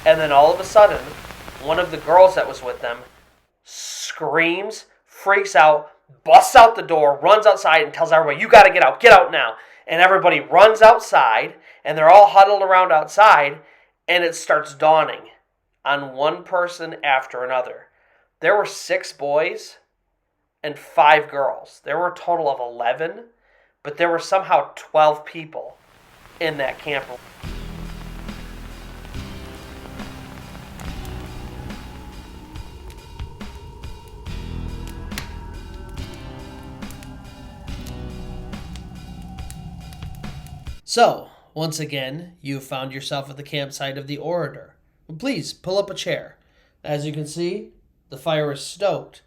And then all of a sudden, one of the girls that was with them screams, freaks out, busts out the door, runs outside, and tells everybody, "You got to get out now." And everybody runs outside, and they're all huddled around outside, and it starts dawning on one person after another. There were 6 boys and 5 girls. There were a total of 11, but there were somehow 12 people in that camper. So, once again, you've found yourself at the campsite of the orator. Please, pull up a chair. As you can see, the fire is stoked,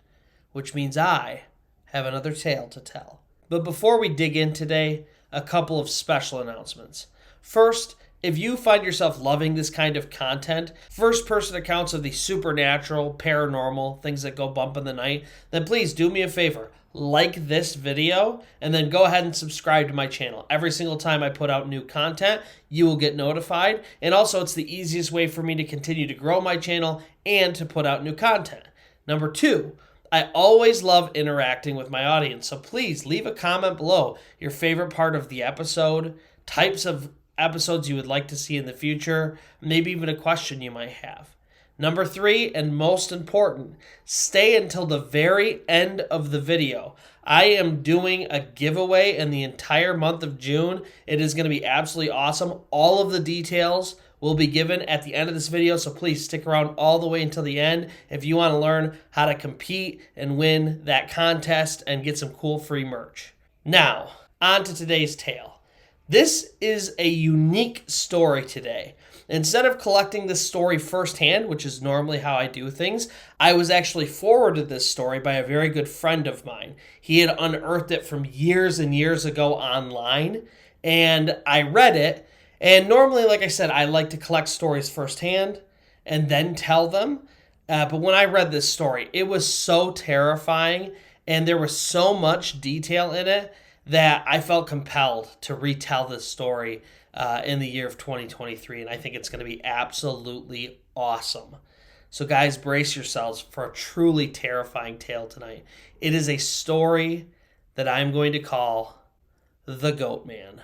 which means I have another tale to tell. But before we dig in today, a couple of special announcements. First, if you find yourself loving this kind of content, first-person accounts of the supernatural, paranormal, things that go bump in the night, then please do me a favor. Like this video, and then go ahead and subscribe to my channel. Every single time I put out new content, you will get notified. And also, it's the easiest way for me to continue to grow my channel and to put out new content. Number 2, I always love interacting with my audience. So please leave a comment below your favorite part of the episode, types of episodes you would like to see in the future, maybe even a question you might have. Number 3, and most important, stay until the very end of the video. I am doing a giveaway in the entire month of June. It is going to be absolutely awesome. All of the details will be given at the end of this video, so please stick around all the way until the end if you want to learn how to compete and win that contest and get some cool free merch. Now, on to today's tale. This is a unique story today. Instead of collecting this story firsthand, which is normally how I do things, I was actually forwarded this story by a very good friend of mine. He had unearthed it from years and years ago online, and I read it. And normally, like I said, I like to collect stories firsthand and then tell them. But when I read this story, it was so terrifying, and there was so much detail in it that I felt compelled to retell this story in the year of 2023, and I think it's going to be absolutely awesome. So guys, brace yourselves for a truly terrifying tale tonight. It is a story that I'm going to call The Goat Man.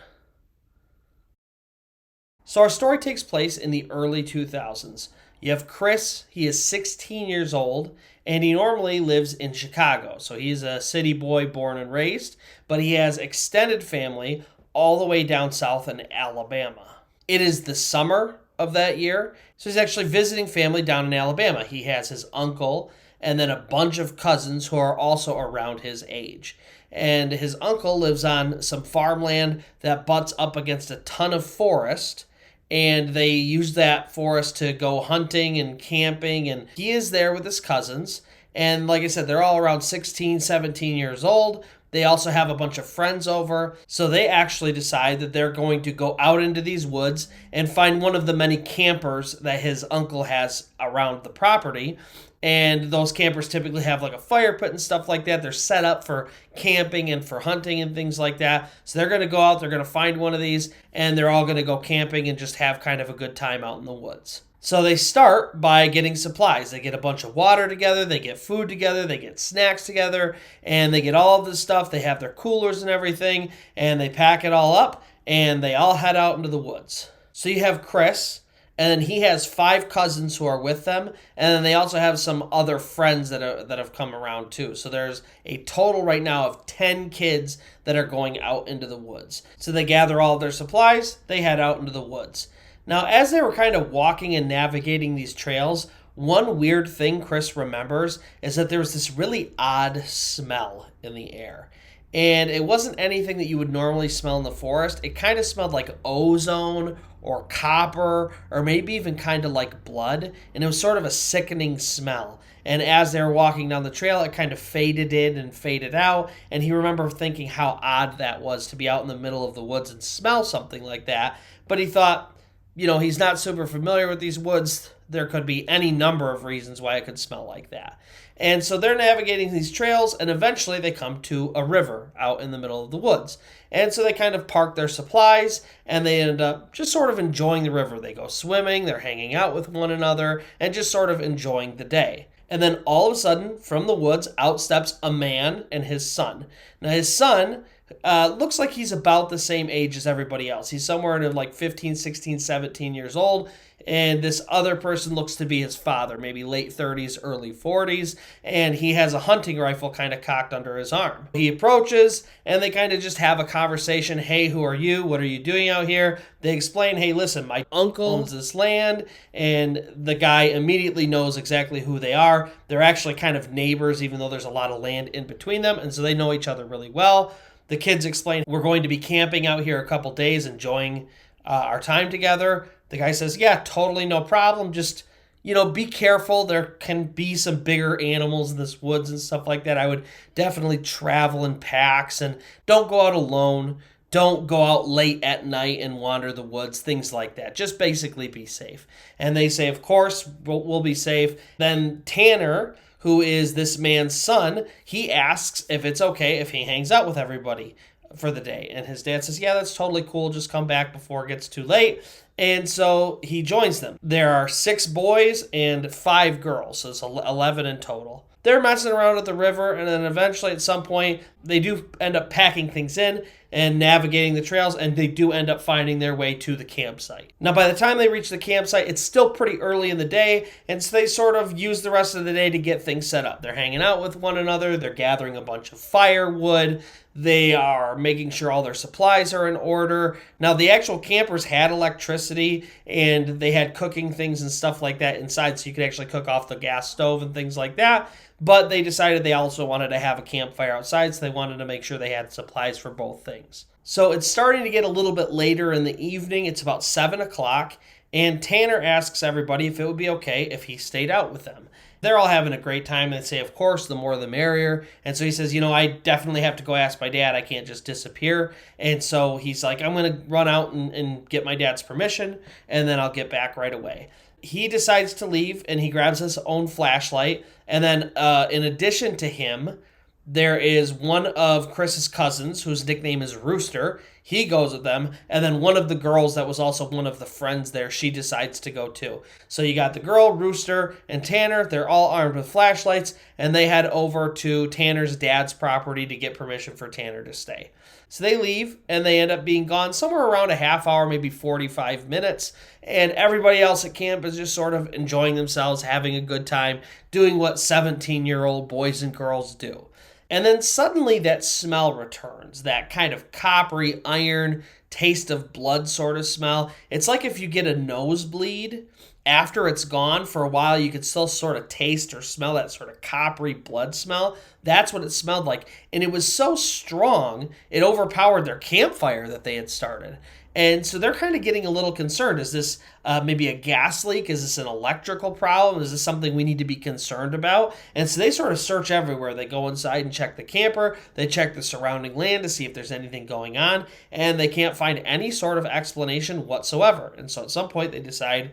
So our story takes place in the early 2000s. You have Chris, he is 16 years old, and he normally lives in Chicago. So he's a city boy born and raised, but he has extended family all the way down south in Alabama. It is the summer of that year, so he's actually visiting family down in Alabama. He has his uncle and then a bunch of cousins who are also around his age. And his uncle lives on some farmland that butts up against a ton of forest, and they use that forest to go hunting and camping, and he is there with his cousins. And like I said, they're all around 16, 17 years old. They also have a bunch of friends over, so they actually decide that they're going to go out into these woods and find one of the many campers that his uncle has around the property. And those campers typically have like a fire pit and stuff like that. They're set up for camping and for hunting and things like that. So they're going to go out, they're going to find one of these, and they're all going to go camping and just have kind of a good time out in the woods. So they start by getting supplies. They get a bunch of water together, they get food together, they get snacks together, and they get all of this stuff. They have their coolers and everything, and they pack it all up, and they all head out into the woods. So you have Chris, and then he has 5 cousins who are with them, and then they also have some other friends that have come around too. So there's a total right now of 10 kids that are going out into the woods. So they gather all of their supplies, they head out into the woods. Now, as they were kind of walking and navigating these trails, one weird thing Chris remembers is that there was this really odd smell in the air. And it wasn't anything that you would normally smell in the forest. It kind of smelled like ozone or copper or maybe even kind of like blood. And it was sort of a sickening smell. And as they were walking down the trail, it kind of faded in and faded out. And he remembered thinking how odd that was to be out in the middle of the woods and smell something like that. But he thought, he's not super familiar with these woods. There could be any number of reasons why it could smell like that. And so they're navigating these trails, and eventually they come to a river out in the middle of the woods. And so they kind of park their supplies, and they end up just sort of enjoying the river. They go swimming, they're hanging out with one another, and just sort of enjoying the day. And then all of a sudden, from the woods, out steps a man and his son. Now, his son looks like he's about the same age as everybody else. He's somewhere in like 15, 16, 17 years old. And this other person looks to be his father, maybe late 30s, early 40s. And he has a hunting rifle kind of cocked under his arm. He approaches, and they kind of just have a conversation. Hey, who are you? What are you doing out here? They explain, hey, listen, my uncle owns this land. And the guy immediately knows exactly who they are. They're actually kind of neighbors, even though there's a lot of land in between them. And so they know each other really well. The kids explain, we're going to be camping out here a couple days, enjoying our time together. The guy says, yeah, totally no problem. Just, be careful. There can be some bigger animals in this woods and stuff like that. I would definitely travel in packs, and don't go out alone. Don't go out late at night and wander the woods, things like that. Just basically be safe. And they say, of course, we'll be safe. Then Tanner, who is this man's son, he asks if it's okay if he hangs out with everybody for the day. And his dad says, yeah, that's totally cool. Just come back before it gets too late. And so he joins them. There are 6 boys and 5 girls, so it's 11 in total. They're messing around at the river, and then eventually at some point, they do end up packing things in and navigating the trails, and they do end up finding their way to the campsite. Now, by the time they reach the campsite, it's still pretty early in the day, and so they sort of use the rest of the day to get things set up. They're hanging out with one another, they're gathering a bunch of firewood, they are making sure all their supplies are in order. Now, the actual campers had electricity, and they had cooking things and stuff like that inside, so you could actually cook off the gas stove and things like that. But they decided they also wanted to have a campfire outside, so they wanted to make sure they had supplies for both things. So it's starting to get a little bit later in the evening. It's about 7 o'clock, and Tanner asks everybody if it would be okay if he stayed out with them. They're all having a great time. They say, of course, the more the merrier. And so he says, I definitely have to go ask my dad. I can't just disappear. And so he's like, I'm going to run out and get my dad's permission, and then I'll get back right away. He decides to leave, and he grabs his own flashlight. And then in addition to him, there is one of Chris's cousins, whose nickname is Rooster. He goes with them. And then one of the girls that was also one of the friends there, she decides to go too. So you got the girl, Rooster, and Tanner. They're all armed with flashlights, and they head over to Tanner's dad's property to get permission for Tanner to stay. So they leave, and they end up being gone somewhere around a half hour, maybe 45 minutes. And everybody else at camp is just sort of enjoying themselves, having a good time, doing what 17-year-old boys and girls do. And then suddenly that smell returns, that kind of coppery iron taste of blood sort of smell. It's like if you get a nosebleed, after it's gone for a while, you can still sort of taste or smell that sort of coppery blood smell. That's what it smelled like. And it was so strong, it overpowered their campfire that they had started. And so they're kind of getting a little concerned. Is this maybe a gas leak? Is this an electrical problem? Is this something we need to be concerned about? And so they sort of search everywhere. They go inside and check the camper. They check the surrounding land to see if there's anything going on. And they can't find any sort of explanation whatsoever. And so at some point they decide,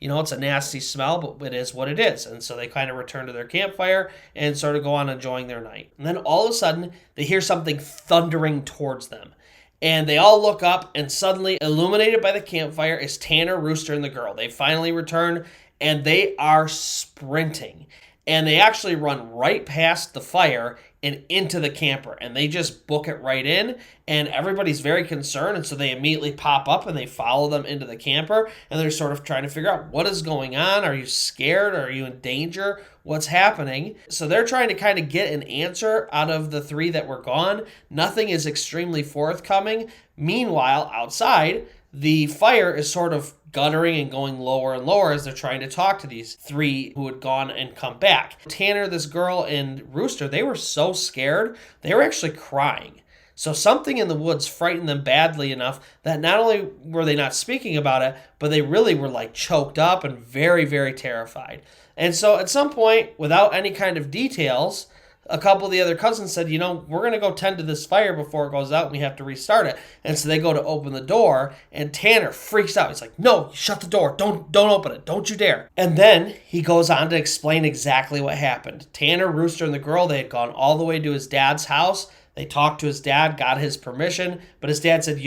it's a nasty smell, but it is what it is. And so they kind of return to their campfire and sort of go on enjoying their night. And then all of a sudden, they hear something thundering towards them. And they all look up, and suddenly, illuminated by the campfire, is Tanner, Rooster, and the girl. They finally return, and they are sprinting. And they actually run right past the fire and into the camper. And they just book it right in. And everybody's very concerned. And so they immediately pop up and they follow them into the camper. And they're sort of trying to figure out, what is going on? Are you scared? Are you in danger? What's happening? So they're trying to kind of get an answer out of the 3 that were gone. Nothing is extremely forthcoming. Meanwhile, outside, the fire is sort of guttering and going lower and lower as they're trying to talk to these 3 who had gone and come back. Tanner, this girl, and Rooster, they were so scared, they were actually crying. So something in the woods frightened them badly enough that not only were they not speaking about it, but they really were like choked up and very, very terrified. And so at some point, without any kind of details, a couple of the other cousins said, we're going to go tend to this fire before it goes out and we have to restart it. And so they go to open the door and Tanner freaks out. He's like, no, shut the door. Don't open it. Don't you dare. And then he goes on to explain exactly what happened. Tanner, Rooster, and the girl, they had gone all the way to his dad's house. They talked to his dad, got his permission, but his dad said,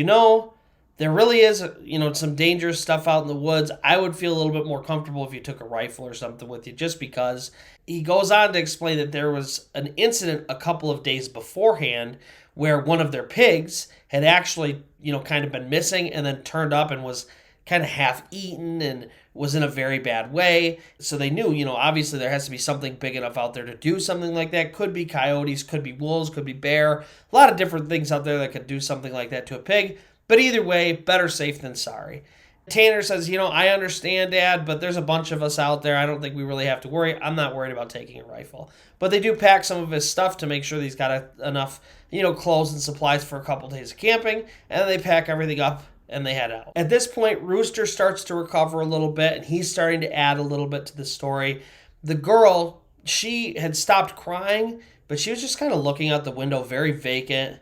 there really is, some dangerous stuff out in the woods. I would feel a little bit more comfortable if you took a rifle or something with you, just because. He goes on to explain that there was an incident a couple of days beforehand where one of their pigs had actually, kind of been missing and then turned up and was kind of half eaten and was in a very bad way. So they knew, obviously there has to be something big enough out there to do something like that. Could be coyotes, could be wolves, could be bear. A lot of different things out there that could do something like that to a pig. But either way, better safe than sorry. Tanner says, I understand, Dad, but there's a bunch of us out there. I don't think we really have to worry. I'm not worried about taking a rifle. But they do pack some of his stuff to make sure that he's got enough, clothes and supplies for a couple days of camping. And they pack everything up and they head out. At this point, Rooster starts to recover a little bit, and he's starting to add a little bit to the story. The girl, she had stopped crying, but she was just kind of looking out the window, very vacant.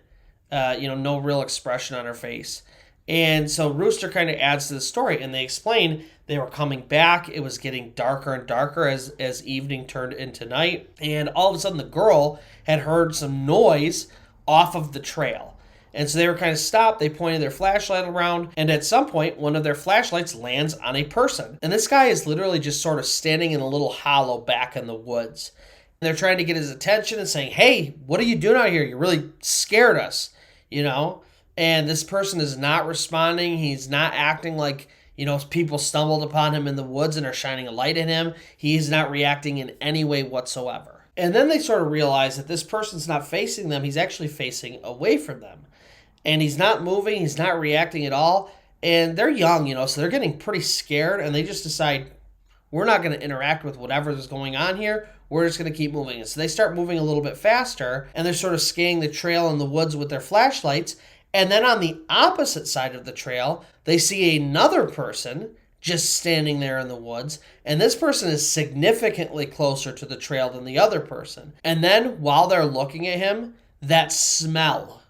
No real expression on her face. And so Rooster kind of adds to the story, and they explain they were coming back. It was getting darker and darker as evening turned into night. And all of a sudden, the girl had heard some noise off of the trail. And so they were kind of stopped. They pointed their flashlight around. And at some point, one of their flashlights lands on a person. And this guy is literally just sort of standing in a little hollow back in the woods. And they're trying to get his attention and saying, hey, what are you doing out here? You really scared us, And this person is not responding. He's not acting like, people stumbled upon him in the woods and are shining a light at him. He's not reacting in any way whatsoever. And then they sort of realize that this person's not facing them. He's actually facing away from them. And he's not moving. He's not reacting at all. And they're young, so they're getting pretty scared. And they just decide, we're not going to interact with whatever is going on here. We're just going to keep moving. And so they start moving a little bit faster. And they're sort of scanning the trail in the woods with their flashlights. And then on the opposite side of the trail, they see another person just standing there in the woods. And this person is significantly closer to the trail than the other person. And then while they're looking at him, that smell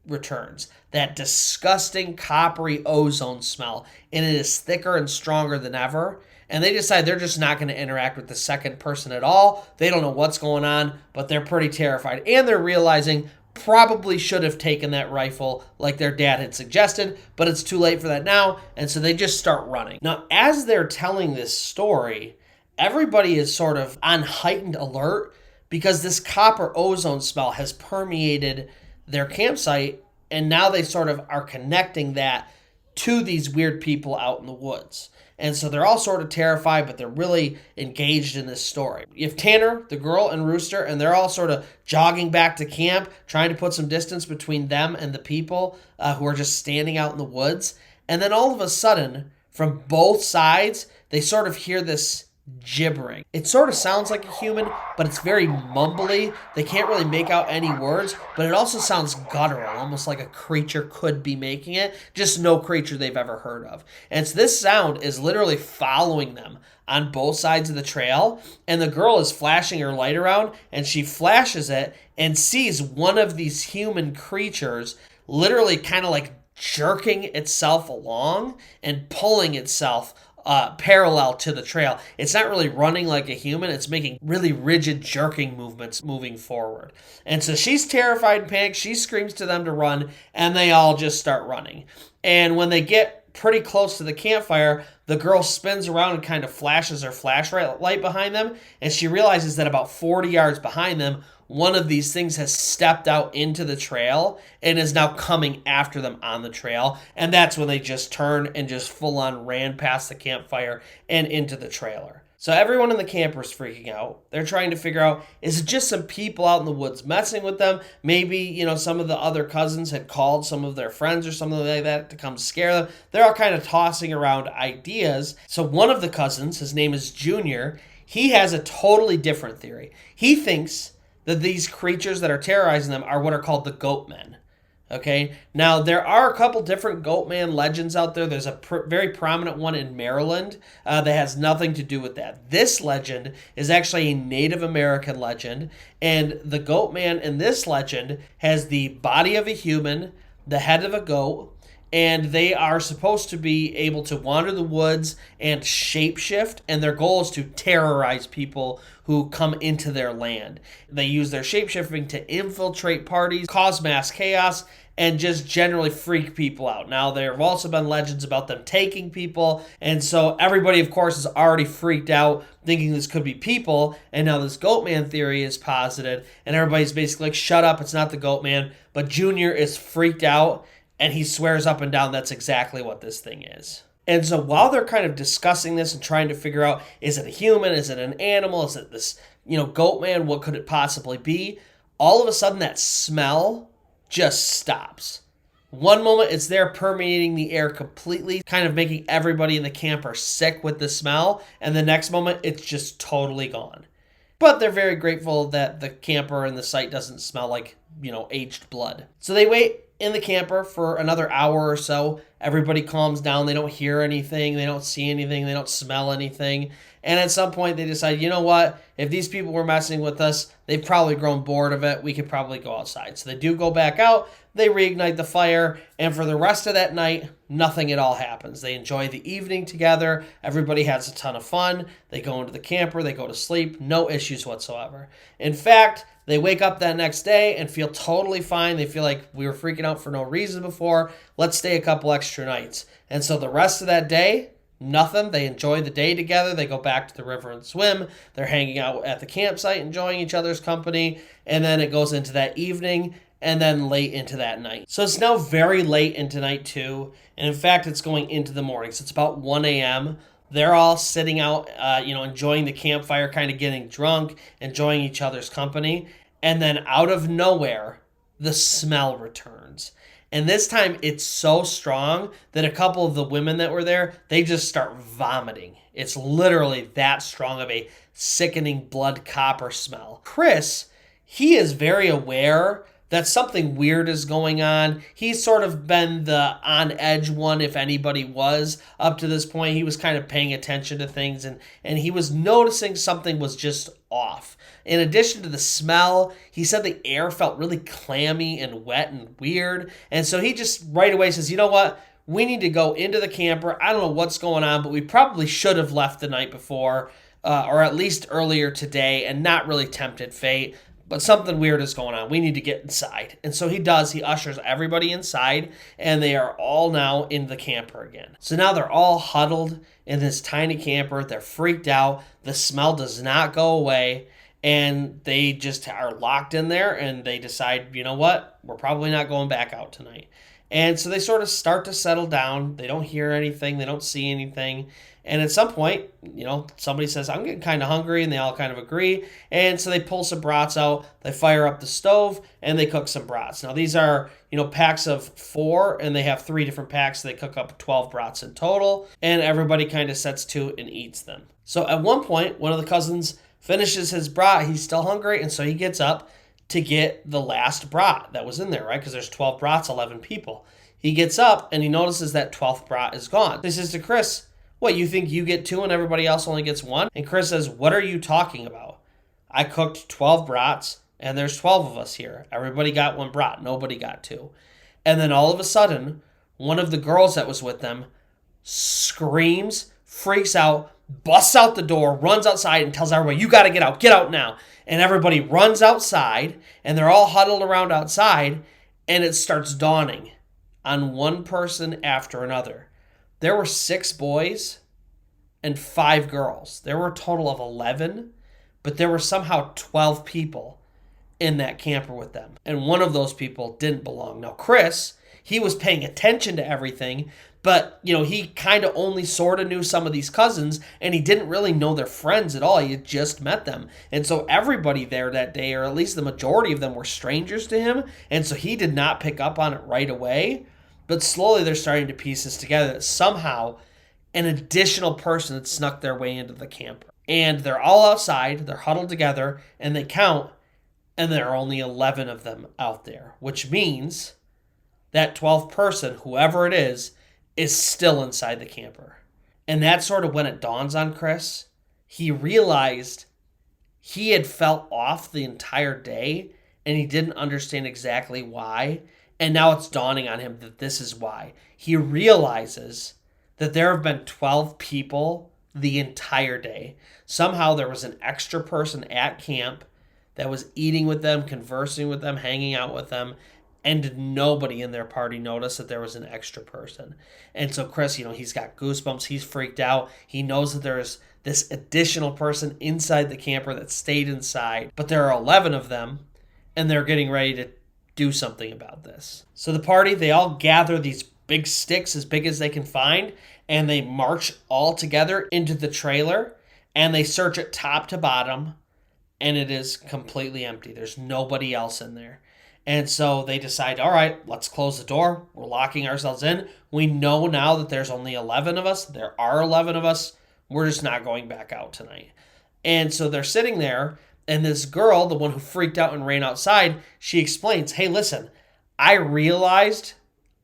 returns. That disgusting coppery ozone smell. And it is thicker and stronger than ever. And they decide they're just not going to interact with the second person at all. They don't know what's going on, but they're pretty terrified. And they're realizing probably should have taken that rifle like their dad had suggested, but it's too late for that now, and so they just start running. Now, as they're telling this story, everybody is sort of on heightened alert because this copper ozone smell has permeated their campsite, and now they sort of are connecting that to these weird people out in the woods. And so they're all sort of terrified, but they're really engaged in this story. You have Tanner, the girl, and Rooster, and they're all sort of jogging back to camp, trying to put some distance between them and the people who are just standing out in the woods. And then all of a sudden, from both sides, they sort of hear this gibbering. It sort of sounds like a human, but it's very mumbly. They can't really make out any words, but it also sounds guttural, almost like a creature could be making it, just no creature they've ever heard of. And so this sound is literally following them on both sides of the trail, and the girl is flashing her light around, and she flashes it and sees one of these human creatures literally kind of like jerking itself along and pulling itself parallel to the trail. It's not really running like a human. It's making really rigid jerking movements moving forward. And so she's terrified and panicked. She screams to them to run, and they all just start running. And when they get pretty close to the campfire, the girl spins around and kind of flashes her flashlight behind them, and she realizes that about 40 yards behind them, one of these things has stepped out into the trail and is now coming after them on the trail. And that's when they just turned and just full on ran past the campfire and into the trailer. So everyone in the camper is freaking out. They're trying to figure out, is it just some people out in the woods messing with them? Maybe, some of the other cousins had called some of their friends or something like that to come scare them. They're all kind of tossing around ideas. So one of the cousins, his name is Junior, he has a totally different theory. He thinks that these creatures that are terrorizing them are what are called the goat men. Okay, now there are a couple different Goatman legends out there. There's a very prominent one in Maryland that has nothing to do with that. This legend is actually a Native American legend, and the Goatman in this legend has the body of a human, the head of a goat, and they are supposed to be able to wander the woods and shapeshift, and their goal is to terrorize people who come into their land. They use their shapeshifting to infiltrate parties, cause mass chaos, and just generally freak people out. Now, there have also been legends about them taking people, and so everybody, of course, is already freaked out, thinking this could be people, and now this Goatman theory is posited, and everybody's basically like, shut up, it's not the Goatman, but Junior is freaked out, and he swears up and down that's exactly what this thing is. And so while they're kind of discussing this and trying to figure out, is it a human? Is it an animal? Is it this, Goatman? What could it possibly be? All of a sudden that smell just stops. One moment it's there permeating the air completely, kind of making everybody in the camper sick with the smell. And the next moment it's just totally gone. But they're very grateful that the camper and the site doesn't smell like, aged blood. So they wait in the camper for another hour or so. Everybody calms down. They don't hear anything. They don't see anything. They don't smell anything. And at some point they decide, you know what? If these people were messing with us, they've probably grown bored of it. We could probably go outside. So they do go back out. They reignite the fire. And for the rest of that night, nothing at all happens. They enjoy the evening together. Everybody has a ton of fun. They go into the camper. They go to sleep. No issues whatsoever. In fact, they wake up that next day and feel totally fine. They feel like we were freaking out for no reason before. Let's stay a couple extra nights. And so the rest of that day, nothing. They enjoy the day together. They go back to the river and swim. They're hanging out at the campsite, enjoying each other's company. And then it goes into that evening and then late into that night. So it's now very late into night 2. And in fact, it's going into the morning. So it's about 1 a.m. They're all sitting out, enjoying the campfire, kind of getting drunk, enjoying each other's company. And then out of nowhere, the smell returns. And this time it's so strong that a couple of the women that were there, they just start vomiting. It's literally that strong of a sickening blood copper smell. Chris, he is very aware that something weird is going on. He's sort of been the on edge one, if anybody was up to this point. He was kind of paying attention to things and he was noticing something was just off. In addition to the smell, he said the air felt really clammy and wet and weird. And so he just right away says, you know what? We need to go into the camper. I don't know what's going on, but we probably should have left the night before or at least earlier today and not really tempted fate. But something weird is going on. We need to get inside. And so he does. He ushers everybody inside, and they are all now in the camper again. So now they're all huddled in this tiny camper. They're freaked out. The smell does not go away, and they just are locked in there, and they decide, you know what? We're probably not going back out tonight. And so they sort of start to settle down. They don't hear anything. They don't see anything. And at some point, somebody says, I'm getting kind of hungry, and they all kind of agree. And so they pull some brats out, they fire up the stove, and they cook some brats. Now, these are, packs of 4, and they have 3 different packs, so they cook up 12 brats in total, and everybody kind of sets to and eats them. So at one point, one of the cousins finishes his brat. He's still hungry, and so he gets up to get the last brat that was in there, right? Because there's 12 brats, 11 people. He gets up, and he notices that 12th brat is gone. He says to Chris, what, you think you get 2 and everybody else only gets 1? And Chris says, what are you talking about? I cooked 12 brats, and there's 12 of us here. Everybody got 1 brat. Nobody got 2. And then all of a sudden, one of the girls that was with them screams, freaks out, busts out the door, runs outside, and tells everybody, you got to get out now. And everybody runs outside, and they're all huddled around outside, and it starts dawning on one person after another. There were 6 boys and 5 girls. There were a total of 11, but there were somehow 12 people in that camper with them. And one of those people didn't belong. Now, Chris, he was paying attention to everything, but, he kind of only sort of knew some of these cousins, and he didn't really know their friends at all. He had just met them. And so everybody there that day, or at least the majority of them, were strangers to him, and so he did not pick up on it right away. But slowly they're starting to piece this together that somehow an additional person had snuck their way into the camper. And they're all outside, they're huddled together, and they count, and there are only 11 of them out there, which means that 12th person, whoever it is still inside the camper. And that's sort of when it dawns on Chris. He realized he had felt off the entire day and he didn't understand exactly why. And now it's dawning on him that this is why. He realizes that there have been 12 people the entire day. Somehow there was an extra person at camp that was eating with them, conversing with them, hanging out with them, and nobody in their party noticed that there was an extra person. And so Chris, he's got goosebumps. He's freaked out. He knows that there's this additional person inside the camper that stayed inside, but there are 11 of them, and they're getting ready to do something about this. So the party, they all gather these big sticks as big as they can find, and they march all together into the trailer, and they search it top to bottom, and it is completely empty. There's nobody else in there. And so they decide, all right, let's close the door. We're locking ourselves in. We know now that there's only 11 of us. There are 11 of us. We're just not going back out tonight. And so they're sitting there, and this girl, the one who freaked out and ran outside, she explains, hey, listen, I realized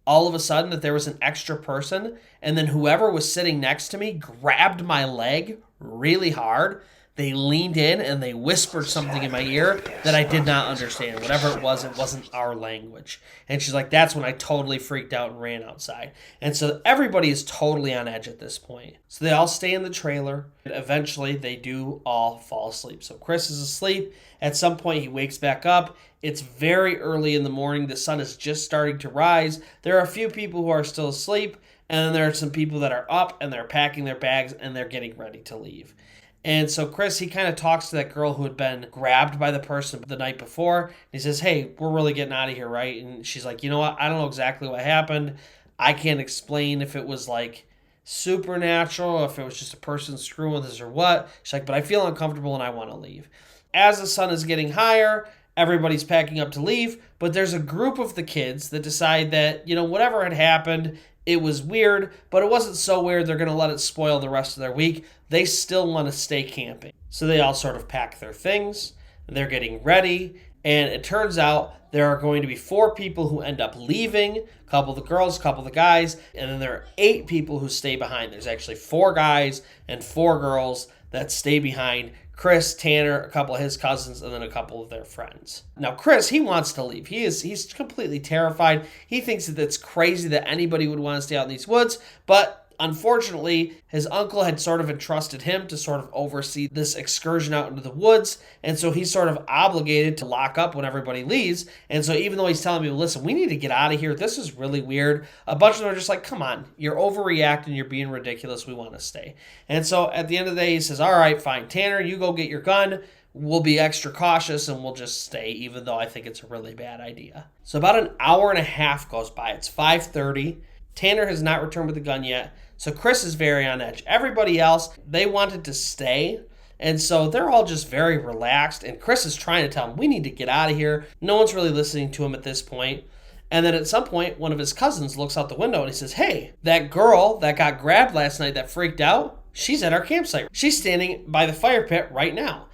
all of a sudden that there was an extra person, and then whoever was sitting next to me grabbed my leg really hard. They leaned in and they whispered something in my ear that I did not understand. Whatever it wasn't our language. And she's like, that's when I totally freaked out and ran outside. And so everybody is totally on edge at this point. So they all stay in the trailer. And eventually they do all fall asleep. So Chris is asleep. At some point he wakes back up. It's very early in the morning. The sun is just starting to rise. There are a few people who are still asleep. And then there are some people that are up and they're packing their bags and they're getting ready to leave. And so Chris, he kind of talks to that girl who had been grabbed by the person the night before. He says, hey, we're really getting out of here, right? And she's like, you know what? I don't know exactly what happened. I can't explain if it was like supernatural, if it was just a person screwing with us or what. She's like, but I feel uncomfortable and I want to leave. As the sun is getting higher, everybody's packing up to leave. But there's a group of the kids that decide that, whatever had happened, it was weird, but it wasn't so weird they're going to let it spoil the rest of their week. They still want to stay camping. So they all sort of pack their things. They're getting ready. And it turns out there are going to be 4 people who end up leaving. A couple of the girls, a couple of the guys. And then there are 8 people who stay behind. There's actually 4 guys and 4 girls that stay behind. Chris, Tanner, a couple of his cousins, and then a couple of their friends. Now, Chris, he wants to leave. He's completely terrified. He thinks that it's crazy that anybody would want to stay out in these woods, but unfortunately, his uncle had sort of entrusted him to sort of oversee this excursion out into the woods, and so he's sort of obligated to lock up when everybody leaves. And so even though he's telling me, listen, we need to get out of here, this is really weird, a bunch of them are just like, come on, you're overreacting, you're being ridiculous, we want to stay. And so at the end of the day, he says, all right, fine, Tanner, you go get your gun, we'll be extra cautious and we'll just stay, even though I think it's a really bad idea. So about an hour and a half goes by. It's 5:30. Tanner has not returned with the gun yet. So Chris is very on edge. Everybody else, they wanted to stay. And so they're all just very relaxed. And Chris is trying to tell them, we need to get out of here. No one's really listening to him at this point. And then at some point, one of his cousins looks out the window and he says, hey, that girl that got grabbed last night that freaked out, she's at our campsite. She's standing by the fire pit right now.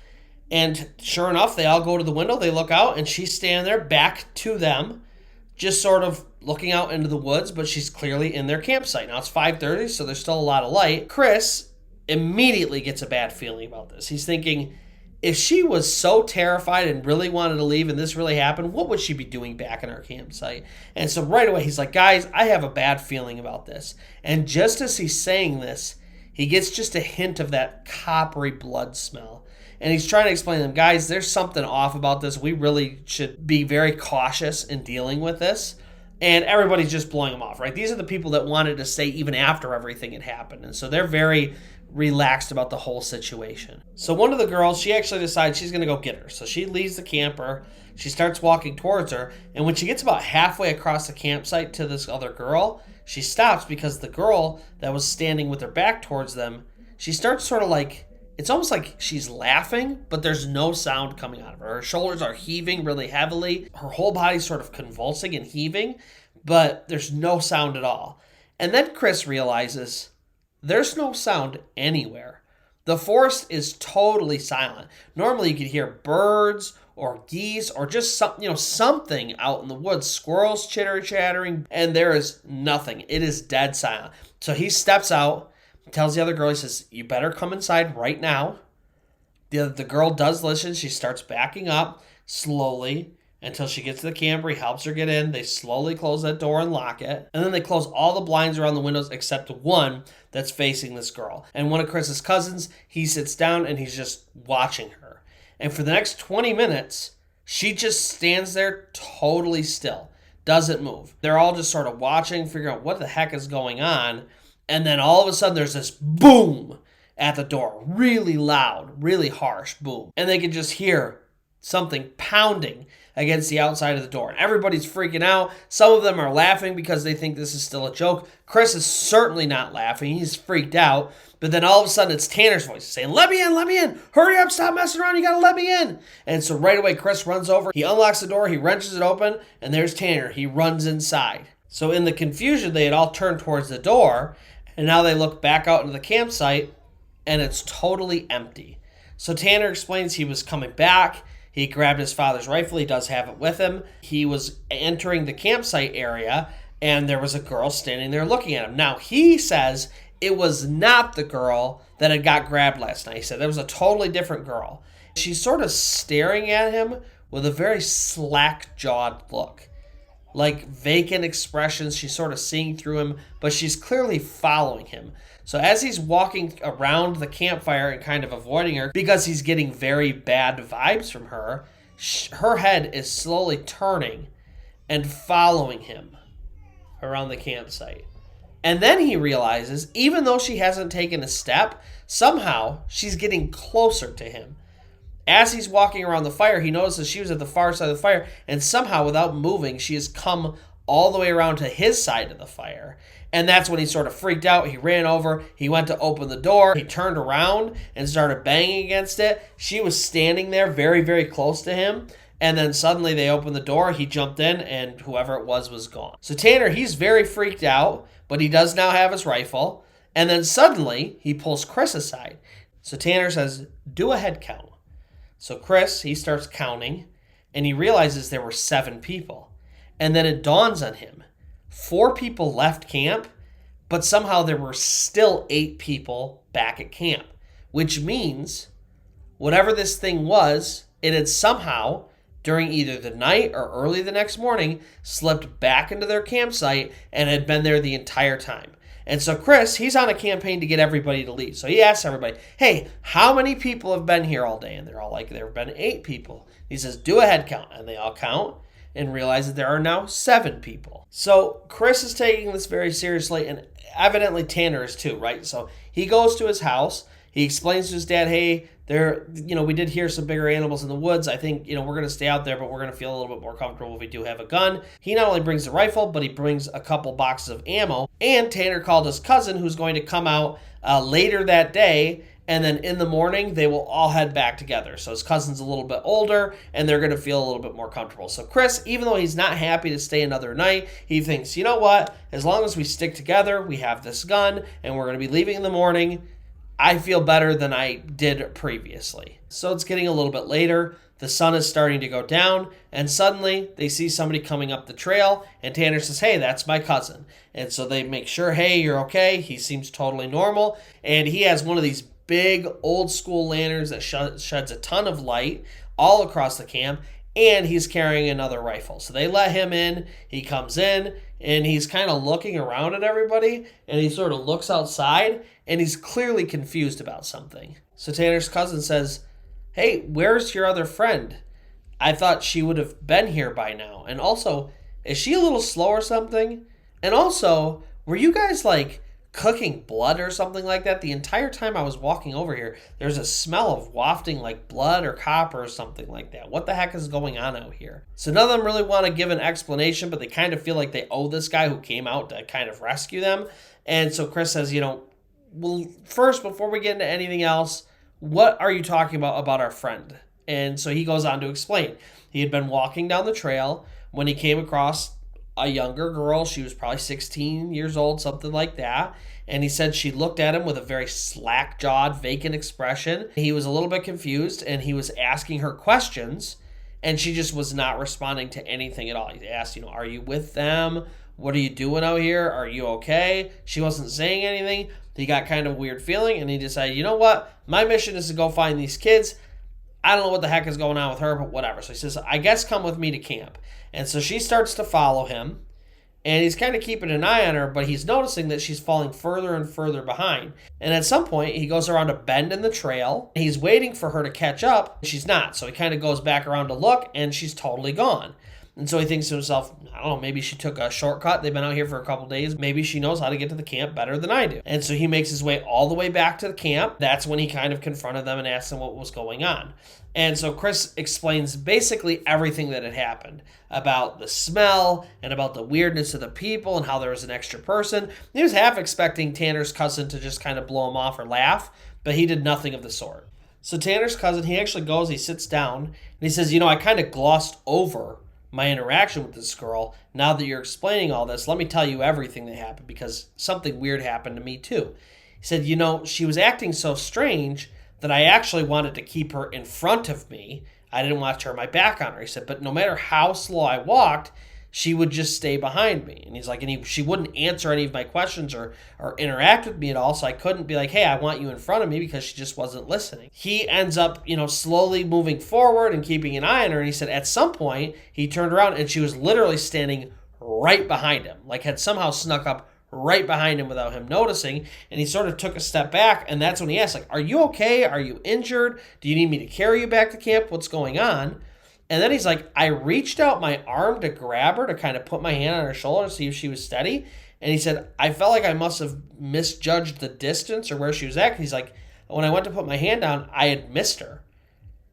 And sure enough, they all go to the window. They look out and she's standing there back to them, just sort of looking out into the woods, but she's clearly in their campsite. Now it's 5:30, so there's still a lot of light. Chris immediately gets a bad feeling about this. He's thinking, if she was so terrified and really wanted to leave and this really happened, what would she be doing back in our campsite? And so right away, he's like, guys, I have a bad feeling about this. And just as he's saying this, he gets just a hint of that coppery blood smell. And he's trying to explain to them, guys, there's something off about this. We really should be very cautious in dealing with this. And everybody's just blowing them off, right? These are the people that wanted to stay even after everything had happened. And so they're very relaxed about the whole situation. So one of the girls, she actually decides she's going to go get her. So she leaves the camper. She starts walking towards her. And when she gets about halfway across the campsite to this other girl, she stops because the girl that was standing with her back towards them, she starts sort of like, it's almost like she's laughing, but there's no sound coming out of her. Her shoulders are heaving really heavily. Her whole body's sort of convulsing and heaving, but there's no sound at all. And then Chris realizes there's no sound anywhere. The forest is totally silent. Normally you could hear birds or geese or just something out in the woods. Squirrels chattering, and there is nothing. It is dead silent. So he steps out, tells the other girl, he says, "You better come inside right now." The girl does listen. She starts backing up slowly until she gets to the camper. He helps her get in. They slowly close that door and lock it. And then they close all the blinds around the windows except one that's facing this girl. And one of Chris's cousins, he sits down and he's just watching her. And for the next 20 minutes, she just stands there totally still, doesn't move. They're all just sort of watching, figuring out what the heck is going on. And then all of a sudden there's this boom at the door. Really loud, really harsh boom. And they can just hear something pounding against the outside of the door. And everybody's freaking out. Some of them are laughing because they think this is still a joke. Chris is certainly not laughing. He's freaked out. But then all of a sudden it's Tanner's voice saying, let me in. Hurry up, stop messing around. You gotta let me in. And so right away Chris runs over. He unlocks the door. He wrenches it open. And there's Tanner. He runs inside. So in the confusion, they had all turned towards the door. And now they look back out into the campsite. And it's totally empty. So Tanner explains he was coming back. He grabbed his father's rifle. He does have it with him. He was entering the campsite area, and there was a girl standing there looking at him. Now, he says it was not the girl that had got grabbed last night. He said there was a totally different girl. She's sort of staring at him with a very slack-jawed look. Like vacant expressions. She's sort of seeing through him, but she's clearly following him. So as he's walking around the campfire and kind of avoiding her, because he's getting very bad vibes from her, her head is slowly turning and following him around the campsite. And then he realizes, even though she hasn't taken a step, somehow she's getting closer to him. As he's walking around the fire, he notices she was at the far side of the fire, and somehow, without moving, she has come all the way around to his side of the fire. And that's when he sort of freaked out. He ran over. He went to open the door. He turned around and started banging against it. She was standing there very, very close to him. And then suddenly they opened the door. He jumped in, and whoever it was gone. So Tanner, he's very freaked out, but he does now have his rifle. And then suddenly he pulls Chris aside. So Tanner says, do a head count. So Chris, he starts counting, and he realizes there were 7 people. And then it dawns on him. 4 people left camp, but somehow there were still 8 people back at camp, which means whatever this thing was, it had somehow, during either the night or early the next morning, slipped back into their campsite and had been there the entire time. And so Chris, he's on a campaign to get everybody to leave. So he asks everybody, hey, how many people have been here all day? And they're all like, there have been 8 people. He says, do a head count. And they all count and realize that there are now 7 people. So Chris is taking this very seriously, and evidently Tanner is too, right? So he goes to his house. He explains to his dad, hey, we did hear some bigger animals in the woods. I think, we're going to stay out there, but we're going to feel a little bit more comfortable if we do have a gun. He not only brings the rifle, but he brings a couple boxes of ammo. And Tanner called his cousin, who's going to come out later that day. And then in the morning, they will all head back together. So his cousin's a little bit older, and they're going to feel a little bit more comfortable. So Chris, even though he's not happy to stay another night, he thinks, you know what? As long as we stick together, we have this gun, and we're going to be leaving in the morning, I feel better than I did previously. So it's getting a little bit later. The sun is starting to go down, and suddenly they see somebody coming up the trail, and Tanner says, hey, that's my cousin. And so they make sure, hey, you're okay. He seems totally normal, and he has one of these big old school lanterns that sheds a ton of light all across the camp, and he's carrying another rifle. So they let him in. He comes in, and he's kind of looking around at everybody, and he sort of looks outside, and he's clearly confused about something. So Tanner's cousin says, hey, where's your other friend? I thought she would have been here by now. And also, is she a little slow or something? And also, were you guys cooking blood or something like that? The entire time I was walking over here, there's a smell of wafting like blood or copper or something like that. What the heck is going on out here? So none of them really want to give an explanation, but they kind of feel like they owe this guy who came out to kind of rescue them. And so Chris says, well, first, before we get into anything else, what are you talking about our friend? And so he goes on to explain. He had been walking down the trail when he came across a younger girl. She was probably 16 years old, something like that. And he said she looked at him with a very slack-jawed, vacant expression. He was a little bit confused, and he was asking her questions. And she just was not responding to anything at all. He asked, are you with them? What are you doing out here? Are you okay? She wasn't saying anything. He got kind of a weird feeling, and he decided, you know what? My mission is to go find these kids. I don't know what the heck is going on with her, but whatever. So he says, I guess come with me to camp. And so she starts to follow him, and he's kind of keeping an eye on her, but he's noticing that she's falling further and further behind. And at some point, he goes around a bend in the trail. He's waiting for her to catch up. She's not. So he kind of goes back around to look, and she's totally gone. And so he thinks to himself, I don't know, maybe she took a shortcut. They've been out here for a couple days. Maybe she knows how to get to the camp better than I do. And so he makes his way all the way back to the camp. That's when he kind of confronted them and asked them what was going on. And so Chris explains basically everything that had happened about the smell and about the weirdness of the people and how there was an extra person. He was half expecting Tanner's cousin to just kind of blow him off or laugh, but he did nothing of the sort. So Tanner's cousin, he actually goes, he sits down, and he says, I kind of glossed over my interaction with this girl. Now that you're explaining all this, let me tell you everything that happened, because something weird happened to me too. He said, she was acting so strange that I actually wanted to keep her in front of me. I didn't want to turn my back on her. He said, but no matter how slow I walked, she would just stay behind me. And he's like, she wouldn't answer any of my questions or interact with me at all. So I couldn't be like, hey, I want you in front of me, because she just wasn't listening. He ends up, slowly moving forward and keeping an eye on her. And he said at some point he turned around and she was literally standing right behind him, like had somehow snuck up right behind him without him noticing. And he sort of took a step back. And that's when he asked, like, are you okay? Are you injured? Do you need me to carry you back to camp? What's going on? And then he's like, I reached out my arm to grab her, to kind of put my hand on her shoulder to see if she was steady. And he said, I felt like I must have misjudged the distance or where she was at. He's like, when I went to put my hand down, I had missed her.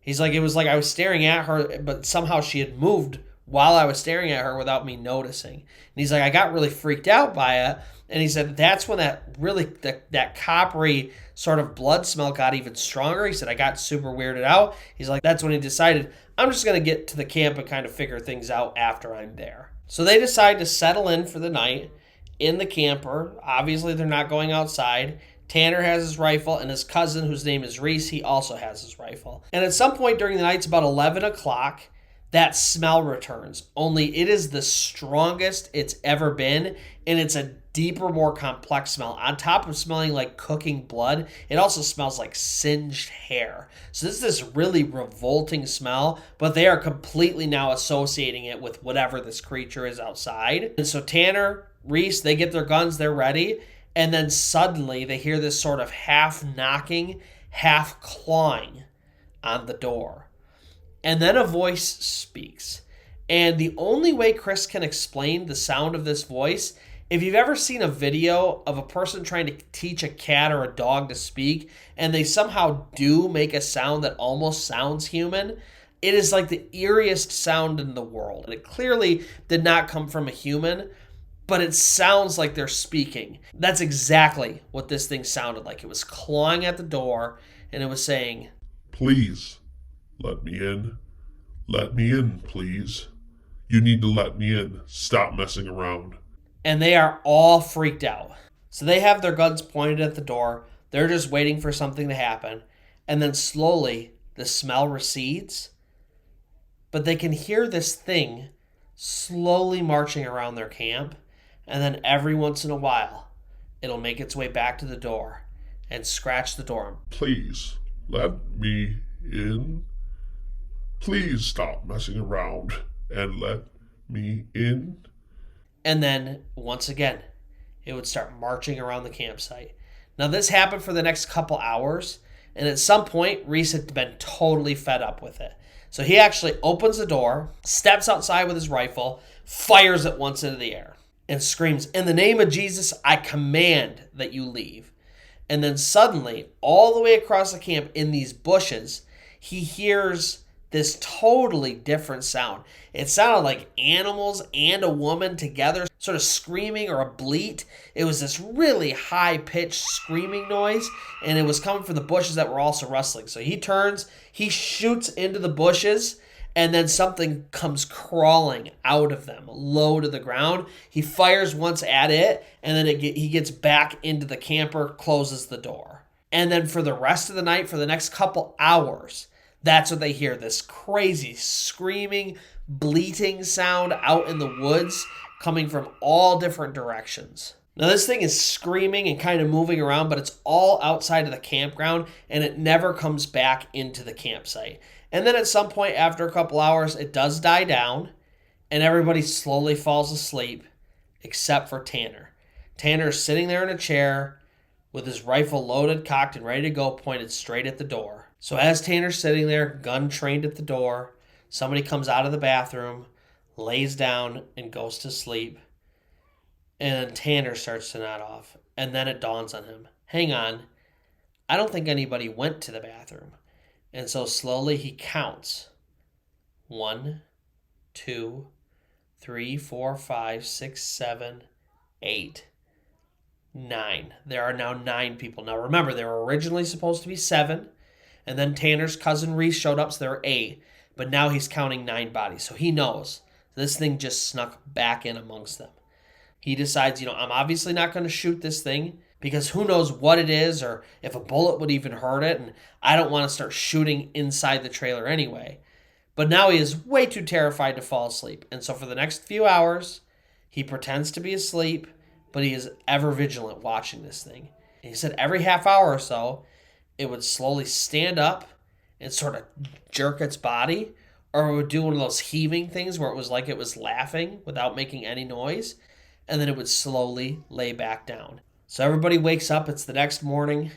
He's like, it was like I was staring at her, but somehow she had moved while I was staring at her without me noticing. And he's like, I got really freaked out by it. And he said, that's when that coppery sort of blood smell got even stronger. He said, I got super weirded out. He's like, that's when he decided, I'm just going to get to the camp and kind of figure things out after I'm there. So they decide to settle in for the night in the camper. Obviously, they're not going outside. Tanner has his rifle, and his cousin, whose name is Reese, he also has his rifle. And at some point during the night, it's about 11 o'clock, that smell returns. Only it is the strongest it's ever been, and it's a deeper, more complex smell. On top of smelling like cooking blood, it also smells like singed hair. So this is this really revolting smell, but they are completely now associating it with whatever this creature is outside. And so Tanner, Reese, they get their guns, they're ready, and then suddenly they hear this sort of half knocking, half clawing on the door. And then a voice speaks. And the only way Chris can explain the sound of this voice, if you've ever seen a video of a person trying to teach a cat or a dog to speak, and they somehow do make a sound that almost sounds human, it is like the eeriest sound in the world. And it clearly did not come from a human, but it sounds like they're speaking. That's exactly what this thing sounded like. It was clawing at the door, and it was saying, "Please, let me in. Let me in, please. You need to let me in. Stop messing around." And they are all freaked out. So they have their guns pointed at the door. They're just waiting for something to happen. And then slowly, the smell recedes. But they can hear this thing slowly marching around their camp. And then every once in a while, it'll make its way back to the door and scratch the door. "Please, let me in. Please stop messing around and let me in." And then, once again, it would start marching around the campsite. Now, this happened for the next couple hours, and at some point, Reese had been totally fed up with it. So he actually opens the door, steps outside with his rifle, fires it once into the air, and screams, "In the name of Jesus, I command that you leave." And then suddenly, all the way across the camp in these bushes, he hears this totally different sound. It sounded like animals and a woman together, sort of screaming, or a bleat. It was this really high-pitched screaming noise, and it was coming from the bushes that were also rustling. So he turns, he shoots into the bushes, and then something comes crawling out of them, low to the ground. He fires once at it, and then he gets back into the camper, closes the door. And then for the rest of the night, for the next couple hours, That's what they hear, this crazy screaming, bleating sound out in the woods coming from all different directions. Now this thing is screaming and kind of moving around, but it's all outside of the campground and it never comes back into the campsite. And then at some point after a couple hours, it does die down and everybody slowly falls asleep except for Tanner. Tanner's sitting there in a chair with his rifle loaded, cocked, and ready to go, pointed straight at the door. So as Tanner's sitting there, gun trained at the door, somebody comes out of the bathroom, lays down, and goes to sleep. And then Tanner starts to nod off. And then it dawns on him, hang on, I don't think anybody went to the bathroom. And so slowly he counts. 1, 2, 3, 4, 5, 6, 7, 8, 9. There are now 9 people. Now remember, there were originally supposed to be 7. And then Tanner's cousin Reese showed up, so there were 8. But now he's counting 9 bodies. So he knows this thing just snuck back in amongst them. He decides, I'm obviously not going to shoot this thing because who knows what it is or if a bullet would even hurt it. And I don't want to start shooting inside the trailer anyway. But now he is way too terrified to fall asleep. And so for the next few hours, he pretends to be asleep, but he is ever vigilant watching this thing. And he said every half hour or so, it would slowly stand up and sort of jerk its body, or it would do one of those heaving things where it was like it was laughing without making any noise, and then it would slowly lay back down. So everybody wakes up. It's the next morning.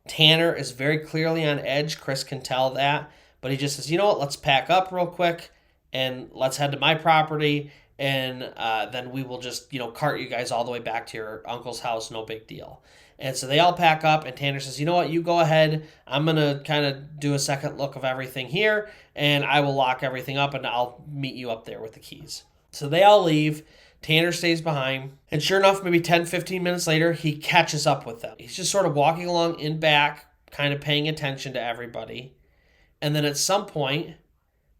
Tanner is very clearly on edge. Chris can tell that, but he just says, you know what, let's pack up real quick and let's head to my property, and then we will just, cart you guys all the way back to your uncle's house, no big deal. And so they all pack up, and Tanner says, you know what, you go ahead. I'm going to kind of do a second look of everything here, and I will lock everything up, and I'll meet you up there with the keys. So they all leave. Tanner stays behind, and sure enough, maybe 10, 15 minutes later, he catches up with them. He's just sort of walking along in back, kind of paying attention to everybody. And then at some point,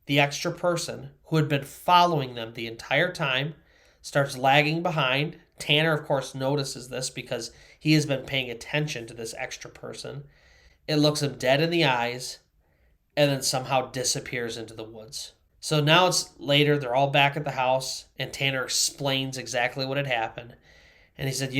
the extra person who had been following them the entire time starts lagging behind. Tanner, of course, notices this because he has been paying attention to this extra person. It looks him dead in the eyes and then somehow disappears into the woods. So now it's later, they're all back at the house, and Tanner explains exactly what had happened. And he said,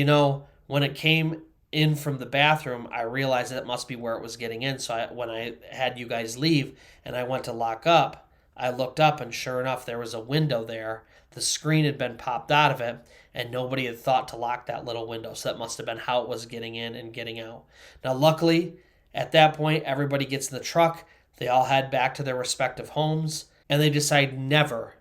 when it came in from the bathroom, I realized that it must be where it was getting in. So when I had you guys leave and I went to lock up, I looked up, and sure enough, there was a window there. The screen had been popped out of it, and nobody had thought to lock that little window. So that must have been how it was getting in and getting out. Now, luckily, at that point, everybody gets in the truck. They all head back to their respective homes, and they decide never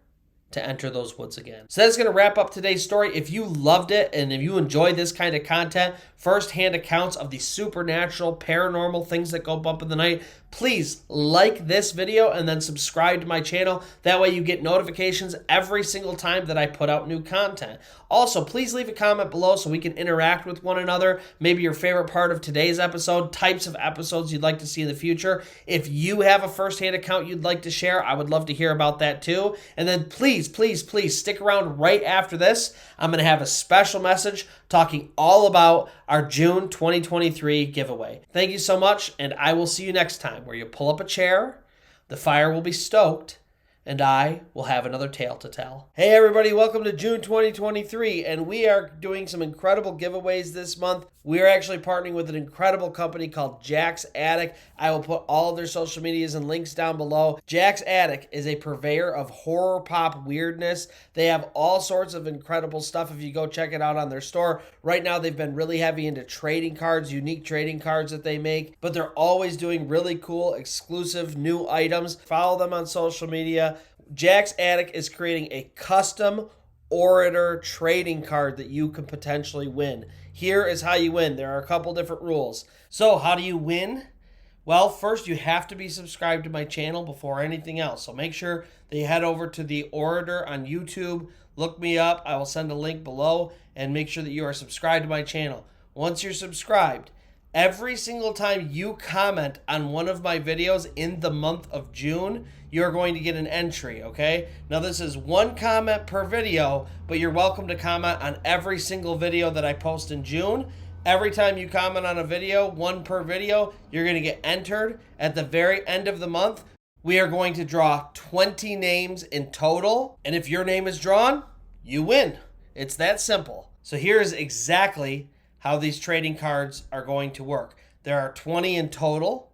to enter those woods again. So that's going to wrap up today's story. If you loved it and if you enjoy this kind of content, first-hand accounts of the supernatural, paranormal things that go bump in the night, please like this video and then subscribe to my channel. That way you get notifications every single time that I put out new content. Also, please leave a comment below so we can interact with one another. Maybe your favorite part of today's episode, types of episodes you'd like to see in the future. If you have a first-hand account you'd like to share, I would love to hear about that too. And then please stick around right after this. I'm going to have a special message talking all about our June 2023 giveaway. Thank you so much, and I will see you next time where you pull up a chair, the fire will be stoked, and I will have another tale to tell. Hey everybody, welcome to June 2023, and we are doing some incredible giveaways this month. We are actually partnering with an incredible company called Jack's Attic. I will put all of their social medias and links down below. Jack's Attic is a purveyor of horror pop weirdness. They have all sorts of incredible stuff if you go check it out on their store. Right now they've been really heavy into trading cards, unique trading cards that they make, but they're always doing really cool, exclusive new items. Follow them on social media. Jack's Attic is creating a custom orator trading card that you can potentially win. Here is how you win. There are a couple different rules. So how do you win? Well, first you have to be subscribed to my channel before anything else. So make sure that you head over to the Orator on YouTube. Look me up. I will send a link below, and make sure that you are subscribed to my channel. Once you're subscribed, every single time you comment on one of my videos in the month of June, you're going to get an entry, okay? Now this is one comment per video, but you're welcome to comment on every single video that I post in June. Every time you comment on a video, one per video, you're going to get entered at the very end of the month We are going to draw 20 names in total, and if your name is drawn, you win. It's that simple. So here is exactly how these trading cards are going to work. There are 20 in total.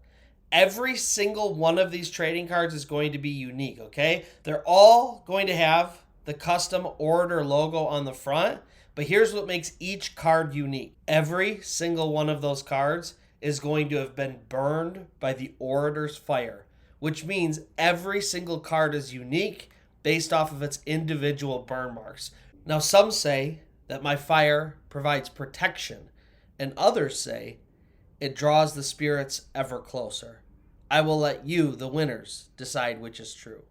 Every single one of these trading cards is going to be unique, okay? They're all going to have the custom orator logo on the front, but here's what makes each card unique. Every single one of those cards is going to have been burned by the orator's fire, which means every single card is unique based off of its individual burn marks. Now, some say that my fire provides protection, and others say it draws the spirits ever closer. I will let you, the winners, decide which is true.